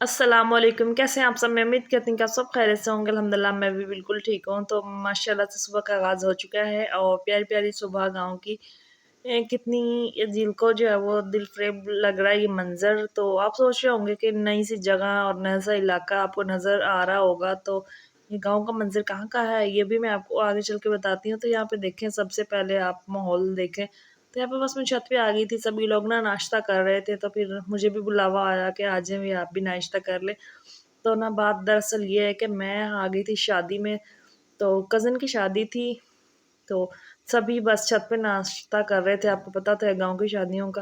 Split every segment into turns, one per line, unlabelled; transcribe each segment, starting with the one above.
अस्सलामुअलैकुम, कैसे हैं आप सब? मैं उम्मीद करती हूँ कि आप सब खैरियत से होंगे। अल्हम्दुलिल्लाह मैं भी बिल्कुल ठीक हूँ। तो माशाल्लाह से सुबह का आगाज़ हो चुका है और प्यारी-प्यारी सुबह गाँव की कितनी ये दिल को जो है वो दिलफ़रेब लग रहा है ये मंज़र। तो आप सोच रहे होंगे कि नई-सी जगह और नया-सा इलाका आपको नज़र आ रहा होगा, तो ये गाँव का मंज़र कहाँ का है, ये भी मैं आपको आगे चल के बताती हूँ। तो यहाँ पे देखें, सबसे पहले आप माहौल देखें, तो यहाँ पे बस मैं छत पे आ गई थी, सभी लोग ना नाश्ता कर रहे थे, तो फिर मुझे भी बुलावा आया कि आ जाइए आप भी नाश्ता कर लें। तो ना बात दरअसल ये है कि मैं आ गई थी शादी में, तो कज़िन की शादी थी, तो सभी बस छत पे नाश्ता कर रहे थे। आपको पता तो है गाँव की शादियों का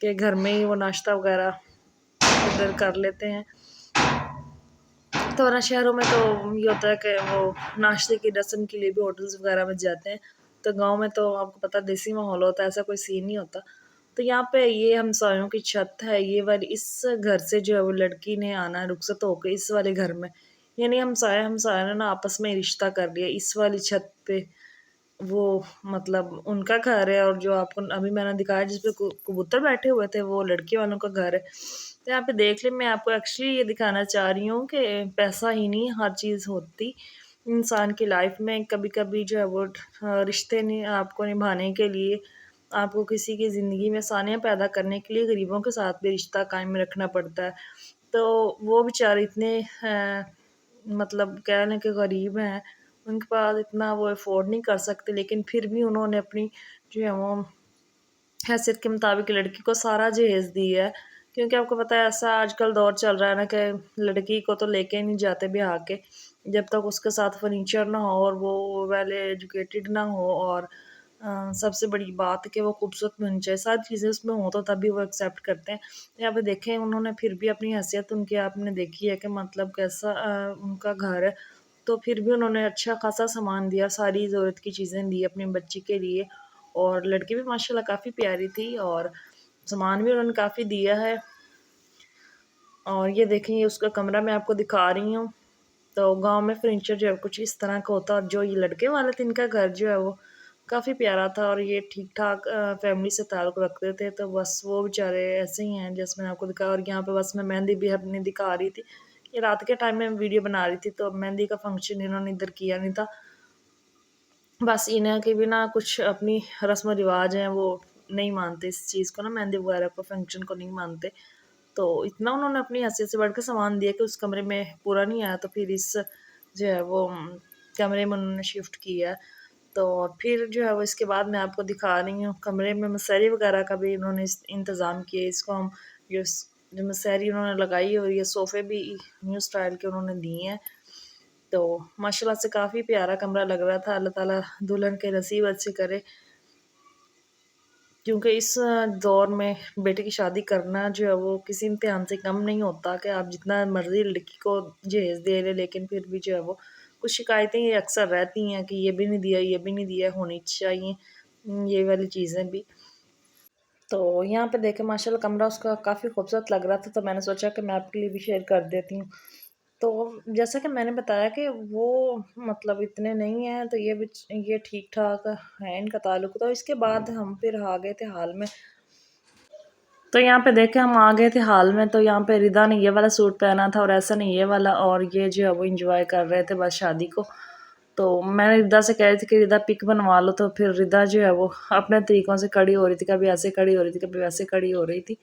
कि घर में ही वो नाश्ता वग़ैरह इधर कर लेते हैं। तो ना शहरों में तो ये होता है कि वो नाश्ते की रस्म के लिए भी होटल्स वग़ैरह में जाते हैं। तो गाँव में तो आपको पता देसी माहौल होता है, ऐसा कोई सीन नहीं होता। तो यहाँ पे ये हमसायों की छत है, ये वाली इस घर से जो है वो लड़की ने आना है रुखसत होके इस वाले घर में। यानी हमसाया ने ना आपस में रिश्ता कर लिया इस वाली छत पे। वो मतलब उनका घर है और जो आपको अभी मैंने दिखाया जिस पे कबूतर बैठे हुए थे वो लड़की वालों का घर है। तो यहाँ पे देख लें, मैं आपको एक्चुअली ये दिखाना चाह रही हूँ कि पैसा ही नहीं हर चीज़ होती इंसान की लाइफ में। कभी-कभी जो है वो रिश्ते नहीं आपको निभाने के लिए, आपको किसी की ज़िंदगी में आसानियाँ पैदा करने के लिए गरीबों के साथ भी रिश्ता कायम रखना पड़ता है। तो वो बेचारे इतने मतलब कह लें कि गरीब हैं, उनके पास इतना वो अफ़ोर्ड नहीं कर सकते, लेकिन फिर भी उन्होंने अपनी जो है वो हैसियत के मुताबिक लड़की को सारा जहेज़ दिया है। क्योंकि आपको पता है ऐसा आजकल दौर चल रहा है ना कि लड़की को तो लेके नहीं जाते ब्याह के, जब तक उसके साथ फर्नीचर ना हो और वो वेल एजुकेटेड ना हो और सबसे बड़ी बात है कि वो खूबसूरत भी होनी चाहिए। सारी चीज़ें उसमें हो तो तभी वो एक्सेप्ट करते हैं। यहाँ पे देखें, उन्होंने फिर भी अपनी हैसियत उनकी आपने देखी है कि मतलब कैसा उनका घर है, तो फिर भी उन्होंने अच्छा खासा सामान दिया, सारी ज़रूरत की चीज़ें दी अपनी बच्ची के लिए। और लड़की भी माशाल्लाह काफ़ी प्यारी थी और सामान भी उन्होंने काफ़ी दिया है। और ये देखें, ये उसका कमरा मैं आपको दिखा रही हूँ। तो गाँव में फर्नीचर जो है कुछ इस तरह का होता है और जो ये लड़के वाले थे इनका घर जो है वो काफ़ी प्यारा था और ये ठीक-ठाक फैमिली से ताल्लुक़ रखते थे। तो बस वो बेचारे ऐसे ही हैं जैसे मैंने आपको दिखाया। और यहाँ पे बस मैं मेहंदी भी अपनी दिखा रही थी। ये रात के टाइम में वीडियो बना रही थी, तो मेहंदी का फंक्शन इन्होंने इधर किया नहीं था। बस इन्हें के भी ना कुछ अपनी रस्म रिवाज हैं, वो नहीं मानते इस चीज़ को ना, मेहंदी वगैरह को फंक्शन को नहीं मानते। तो इतना उन्होंने अपनी हैसियत से बढ़ के सामान दिया कि उस कमरे में पूरा नहीं आया, तो फिर इस जो है वो कमरे में उन्होंने शिफ्ट किया। तो फिर जो है वो इसके बाद मैं आपको दिखा रही हूँ कमरे में मसहरी वगैरह का भी इन्होंने इंतज़ाम किया। इसको हम जो जो मसहरी उन्होंने लगाई और ये सोफ़े भी न्यू स्टाइल के उन्होंने दिए हैं। तो माशाल्लाह से काफ़ी प्यारा कमरा लग रहा था। अल्लाह ताला दुल्हन के नसीब अच्छे करे, क्योंकि इस दौर में बेटे की शादी करना जो है वो किसी इम्तिहान से कम नहीं होता कि आप जितना मर्ज़ी लड़की को जहेज़ दे लें, लेकिन फिर भी जो है वो कुछ शिकायतें ये अक्सर रहती हैं कि ये भी नहीं दिया, ये भी नहीं दिया, होनी चाहिए ये वाली चीज़ें भी। तो यहाँ पे देखें, माशाल्लाह कमरा उसका काफ़ी खूबसूरत लग रहा था, तो मैंने सोचा कि मैं आपके लिए भी शेयर कर देती हूँ। तो जैसा कि मैंने बताया कि वो मतलब इतने नहीं हैं, तो ये ठीक-ठाक है इनका ताल्लुक। तो इसके बाद हम फिर आ गए थे हाल में। तो यहाँ पे देखें, हम आ गए थे हाल में, तो यहाँ पे रिदा ने ये वाला सूट पहना था और ऐसा ने ये वाला, और ये जो है वो एन्जॉय कर रहे थे बस शादी को। तो मैंने रिदा से कह रही थी कि रिदा पिक बनवा लो, तो फिर रिदा जो है वो अपने तरीकों से खड़ी हो रही थी, कभी ऐसे खड़ी हो रही थी, कभी वैसे खड़ी हो रही थी।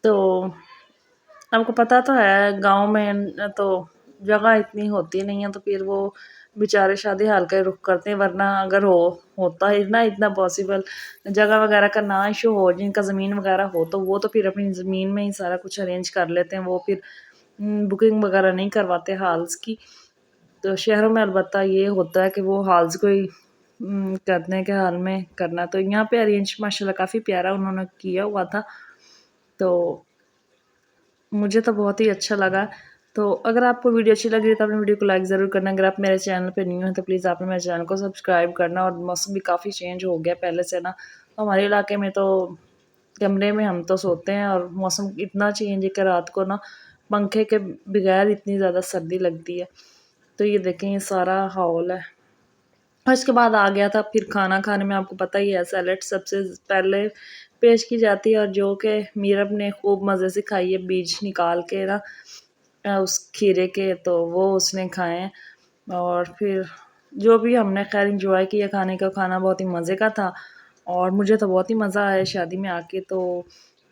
तो आपको पता तो है गाँव में तो जगह इतनी होती नहीं है, तो फिर वो बेचारे शादी हाल का ही रुख करते हैं। वरना अगर होता है ना इतना पॉसिबल, जगह वगैरह का ना इशू हो, जिनका ज़मीन वगैरह हो, तो वो तो फिर अपनी ज़मीन में ही सारा कुछ अरेंज कर लेते हैं। वो फिर बुकिंग वगैरह नहीं करवाते हॉल्स की। तो शहरों में अलबत्ता ये होता है कि वो हॉल्स को ही करते हैं कि हॉल में करना। तो यहाँ पे अरेंज माशाल्लाह काफ़ी प्यारा उन्होंने किया हुआ था। तो मुझे तो बहुत ही अच्छा लगा। तो अगर आपको वीडियो अच्छी लगी तो आपने वीडियो को लाइक ज़रूर करना। अगर आप मेरे चैनल पे न्यू हैं तो प्लीज़ आपने मेरे चैनल को सब्सक्राइब करना। और मौसम भी काफ़ी चेंज हो गया पहले से ना, तो हमारे इलाके में तो कमरे में हम तो सोते हैं और मौसम इतना चेंज है कि रात को ना पंखे के बगैर इतनी ज़्यादा सर्दी लगती है। तो ये देखें, ये सारा हाल है। और इसके बाद आ गया था फिर खाना खाने में। आपको पता ही है सैलेड सबसे पहले पेश की जाती है और जो कि मीरब ने खूब मज़े से खाई है, बीज निकाल के ना उस खीरे के, तो वो उसने खाए हैं। और फिर जो भी हमने खैर इंजॉय किया खाने का, खाना बहुत ही मज़े का था और मुझे तो बहुत ही मज़ा आया शादी में आके। तो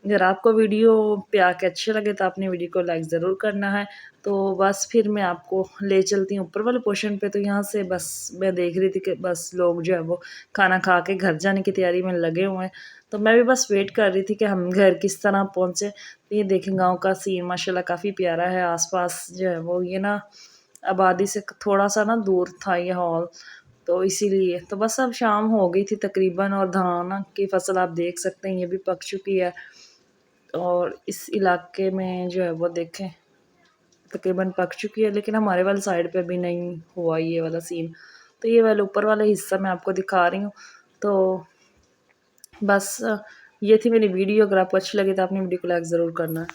अगर आपको वीडियो पे आके अच्छे लगे तो आपने वीडियो को लाइक ज़रूर करना है। तो बस फिर मैं आपको ले चलती हूँ ऊपर वाले पोर्शन पे। तो यहाँ से बस मैं देख रही थी कि बस लोग जो है वो खाना खा के घर जाने की तैयारी में लगे हुए हैं। तो मैं भी बस वेट कर रही थी कि हम घर किस तरह पहुँचे। तो ये देखें गाँव का सीन माशाल्लाह काफ़ी प्यारा है। आस-पास जो है वो ये ना आबादी से थोड़ा-सा ना दूर था ये हॉल, तो इसीलिए। तो बस अब शाम हो गई थी तकरीबन और धान की फ़सल आप देख सकते हैं ये भी पक चुकी है। और इस इलाके में जो है वो देखें तकरीबन पक चुकी है, लेकिन हमारे वाली साइड पे अभी नहीं हुआ ये वाला सीन। तो ये वाला ऊपर वाला हिस्सा मैं आपको दिखा रही हूँ। तो बस ये थी मेरी वीडियो। अगर आपको अच्छी लगी तो आपने वीडियो को लाइक ज़रूर करना है।